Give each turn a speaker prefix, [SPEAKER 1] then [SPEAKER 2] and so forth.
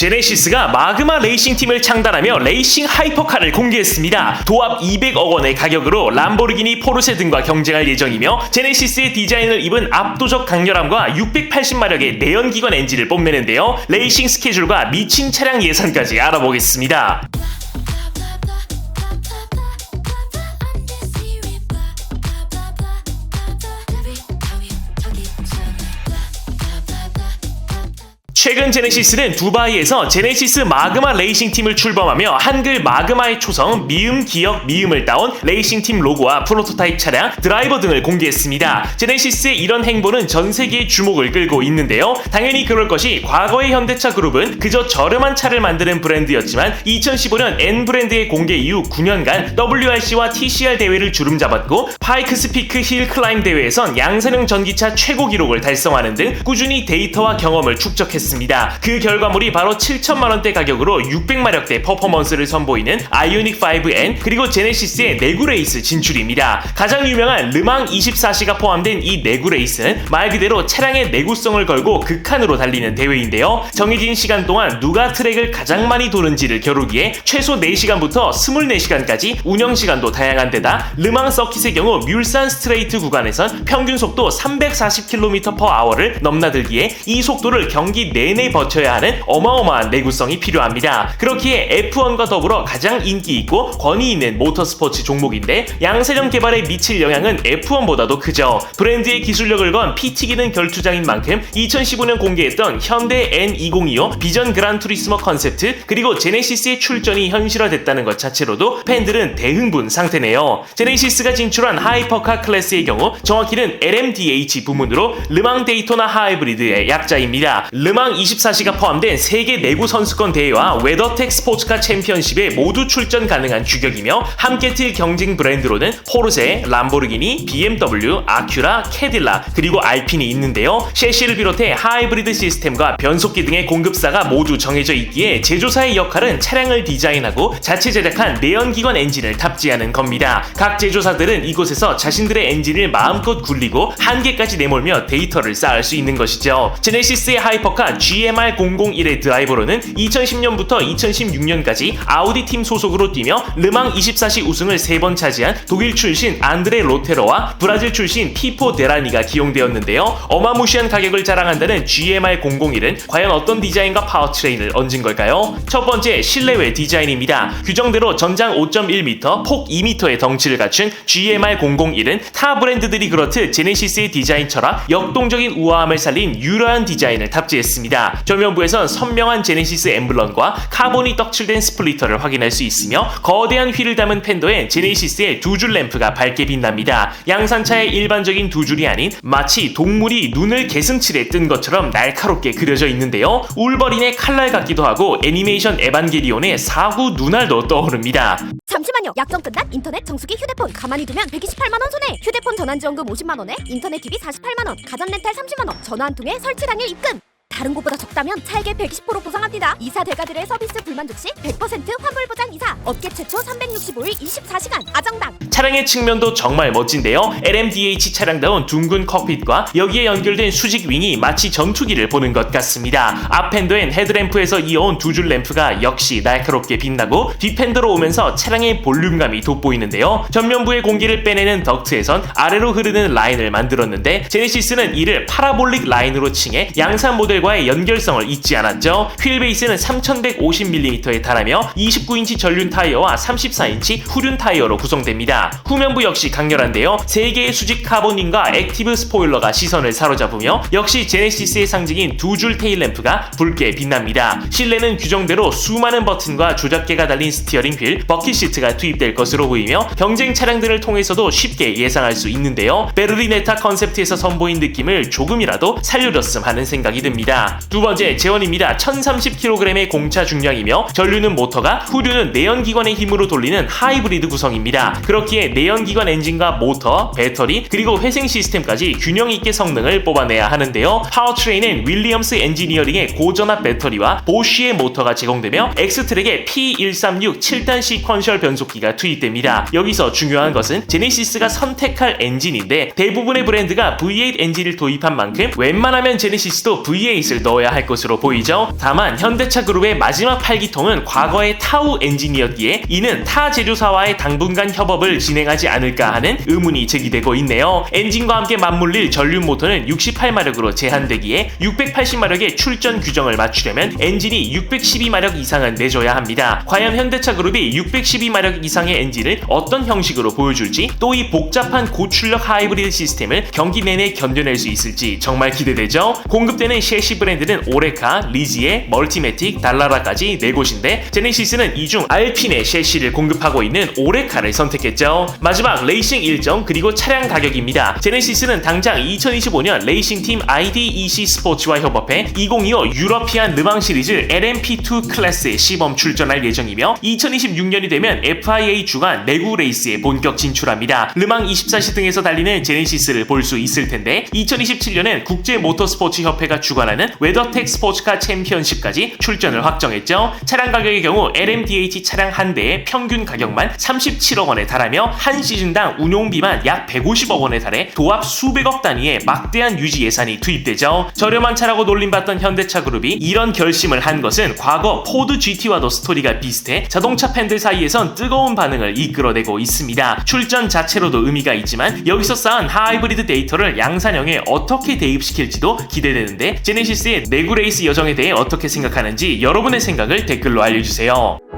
[SPEAKER 1] 제네시스가 마그마 레이싱팀을 창단하며 레이싱 하이퍼카를 공개했습니다. 도합 200억 원의 가격으로 람보르기니, 포르쉐 등과 경쟁할 예정이며 제네시스의 디자인을 입은 압도적 강렬함과 680마력의 내연기관 엔진을 뽐내는데요. 레이싱 스케줄과 미친 차량 예산까지 알아보겠습니다. 최근 제네시스는 두바이에서 제네시스 마그마 레이싱팀을 출범하며 한글 마그마의 초성 미음 기역 미음을 따온 레이싱팀 로고와 프로토타입 차량, 드라이버 등을 공개했습니다. 제네시스의 이런 행보는 전 세계의 주목을 끌고 있는데요. 당연히 그럴 것이 과거의 현대차 그룹은 그저 저렴한 차를 만드는 브랜드였지만 2015년 N브랜드의 공개 이후 9년간 WRC와 TCR 대회를 주름잡았고 파이크스 피크 힐 클라임 대회에선 양산형 전기차 최고 기록을 달성하는 등 꾸준히 데이터와 경험을 축적했습니다. 그 결과물이 바로 7천만원대 가격으로 600마력대 퍼포먼스를 선보이는 아이오닉 5N 그리고 제네시스의 내구 레이스 진출입니다. 가장 유명한 르망 24시가 포함된 이 내구 레이스는 말 그대로 차량의 내구성을 걸고 극한으로 달리는 대회인데요. 정해진 시간 동안 누가 트랙을 가장 많이 도는지를 겨루기에 최소 4시간부터 24시간까지 운영시간도 다양한 데다 르망 서킷의 경우 뮬산 스트레이트 구간에선 평균 속도 340km/h를 넘나들기에 이 속도를 경기 내내 버텨야 하는 어마어마한 내구성이 필요합니다. 그렇기에 F1과 더불어 가장 인기 있고 권위 있는 모터스포츠 종목인데 양산형 개발에 미칠 영향은 F1보다도 크죠. 브랜드의 기술력을 건 피 튀기는 결투장인 만큼 2015년 공개했던 현대 N2025 비전 그란투리스모 컨셉트 그리고 제네시스의 출전이 현실화됐다는 것 자체로도 팬들은 대흥분 상태네요. 제네시스가 진출한 하이퍼카 클래스의 경우 정확히는 LMDH 부문으로 르망 데이토나 하이브리드의 약자입니다. 르망 24시가 포함된 세계 내구 선수권 대회와 웨더텍 스포츠카 챔피언십에 모두 출전 가능한 주격이며 함께 뛸 경쟁 브랜드로는 포르쉐, 람보르기니, BMW, 아큐라, 캐딜락 그리고 알핀이 있는데요. 셰시를 비롯해 하이브리드 시스템과 변속기 등의 공급사가 모두 정해져 있기에 제조사의 역할은 차량을 디자인하고 자체 제작한 내연기관 엔진을 탑재하는 겁니다. 각 제조사들은 이곳에서 자신들의 엔진을 마음껏 굴리고 한계까지 내몰며 데이터를 쌓을 수 있는 것이죠. 제네시스의 하이퍼카 GMR001의 드라이버로는 2010년부터 2016년까지 아우디 팀 소속으로 뛰며 르망 24시 우승을 3번 차지한 독일 출신 안드레 로테로와 브라질 출신 피포 데라니가 기용되었는데요. 어마무시한 가격을 자랑한다는 GMR001은 과연 어떤 디자인과 파워트레인을 얹은 걸까요? 첫 번째, 실내외 디자인입니다. 규정대로 전장 5.1m, 폭 2m의 덩치를 갖춘 GMR001은 타 브랜드들이 그렇듯 제네시스의 디자인 철학, 역동적인 우아함을 살린 유려한 디자인을 탑재했습니다. 조면부에선 선명한 제네시스 엠블럼과 카본이 떡칠된 스플리터를 확인할 수 있으며 거대한 휠을 담은 펜더엔 제네시스의 두 줄 램프가 밝게 빛납니다. 양산차의 일반적인 두 줄이 아닌 마치 동물이 눈을 개슴칠에 뜬 것처럼 날카롭게 그려져 있는데요. 울버린의 칼날 같기도 하고 애니메이션 에반게리온의 사후 눈알도 떠오릅니다.
[SPEAKER 2] 잠시만요. 약정 끝난 인터넷, 정수기, 휴대폰 가만히 두면 128만원 손해. 휴대폰 전환지원금 50만원에 인터넷 TV 48만원, 가전 렌탈 30만원, 전화 한 통에 설치 당일 입금. 다른 곳보다 적다면 차액의 120% 보상합니다. 이사 대가들의 서비스 불만족 시 100% 환불 보장 이사. 업계 최초 365일 24시간 아정당.
[SPEAKER 1] 차량의 측면도 정말 멋진데요. LMDH 차량다운 둥근 칵핏과 여기에 연결된 수직 윙이 마치 전투기를 보는 것 같습니다. 앞핸더엔 헤드램프에서 이어온 두 줄 램프가 역시 날카롭게 빛나고 뒷핸더로 오면서 차량의 볼륨감이 돋보이는데요. 전면부의 공기를 빼내는 덕트에선 아래로 흐르는 라인을 만들었는데 제네시스는 이를 파라볼릭 라인으로 칭해 양산 모델과의 연결성을 잊지 않았죠. 휠베이스는 3150mm에 달하며 29인치 전륜 타이어와 34인치 후륜 타이어로 구성됩니다. 후면부 역시 강렬한데요. 3개의 수직 카본링과 액티브 스포일러가 시선을 사로잡으며 역시 제네시스의 상징인 두 줄 테일램프가 붉게 빛납니다. 실내는 규정대로 수많은 버튼과 조작계가 달린 스티어링 휠, 버킷 시트가 투입될 것으로 보이며 경쟁 차량들을 통해서도 쉽게 예상할 수 있는데요. 베르리네타 컨셉트에서 선보인 느낌을 조금이라도 살려줬음 하는 생각이 듭니다. 두 번째, 제원입니다. 1030kg의 공차 중량이며 전륜은 모터가, 후륜은 내연기관의 힘으로 돌리는 하이브리드 구성입니다. 그렇기에 내연기관 엔진과 모터, 배터리, 그리고 회생 시스템까지 균형 있게 성능을 뽑아내야 하는데요. 파워트레인은 윌리엄스 엔지니어링의 고전압 배터리와 보쉬의 모터가 제공되며 엑스트랙에 P136 7단 시퀀셜 변속기가 투입됩니다. 여기서 중요한 것은 제네시스가 선택할 엔진인데 대부분의 브랜드가 V8 엔진을 도입한 만큼 웬만하면 제네시스도 V8 스페이스를 넣어야 할 것으로 보이죠. 다만 현대차 그룹의 마지막 8기통은 과거의 타우 엔진이었기에 이는 타 제조사와의 당분간 협업을 진행하지 않을까 하는 의문이 제기되고 있네요. 엔진과 함께 맞물릴 전륜 모터는 68마력으로 제한되기에 680마력의 출전 규정을 맞추려면 엔진이 612마력 이상은 내줘야 합니다. 과연 현대차 그룹이 612마력 이상의 엔진을 어떤 형식으로 보여줄지, 또 이 복잡한 고출력 하이브리드 시스템을 경기 내내 견뎌낼 수 있을지 정말 기대되죠. 공급되는 셰시 브랜드는 오레카, 리지에, 멀티매틱, 달라라까지 4곳인데 제네시스는 이 중 알핀의 셰시를 공급하고 있는 오레카를 선택했죠. 마지막 레이싱 일정 그리고 차량 가격입니다. 제네시스는 당장 2025년 레이싱팀 IDEC 스포츠와 협업해 2025 유러피안 르망 시리즈 LMP2 클래스에 시범 출전할 예정이며 2026년이 되면 FIA 주간 내구 레이스에 본격 진출합니다. 르망 24시 등에서 달리는 제네시스를 볼 수 있을 텐데 2027년엔 국제 모터스포츠 협회가 주관하는 웨더텍 스포츠카 챔피언십까지 출전을 확정했죠. 차량 가격의 경우 LMDH 차량 한 대의 평균 가격만 37억 원에 달하며 한 시즌당 운용비만 약 150억 원에 달해 도합 수백억 단위의 막대한 유지 예산이 투입되죠. 저렴한 차라고 놀림받던 현대차 그룹이 이런 결심을 한 것은 과거 포드 GT와도 스토리가 비슷해 자동차 팬들 사이에선 뜨거운 반응을 이끌어내고 있습니다. 출전 자체로도 의미가 있지만 여기서 쌓은 하이브리드 데이터를 양산형에 어떻게 대입시킬지도 기대되는데 제네시스의 내구 레이스 여정에 대해 어떻게 생각하는지 여러분의 생각을 댓글로 알려주세요.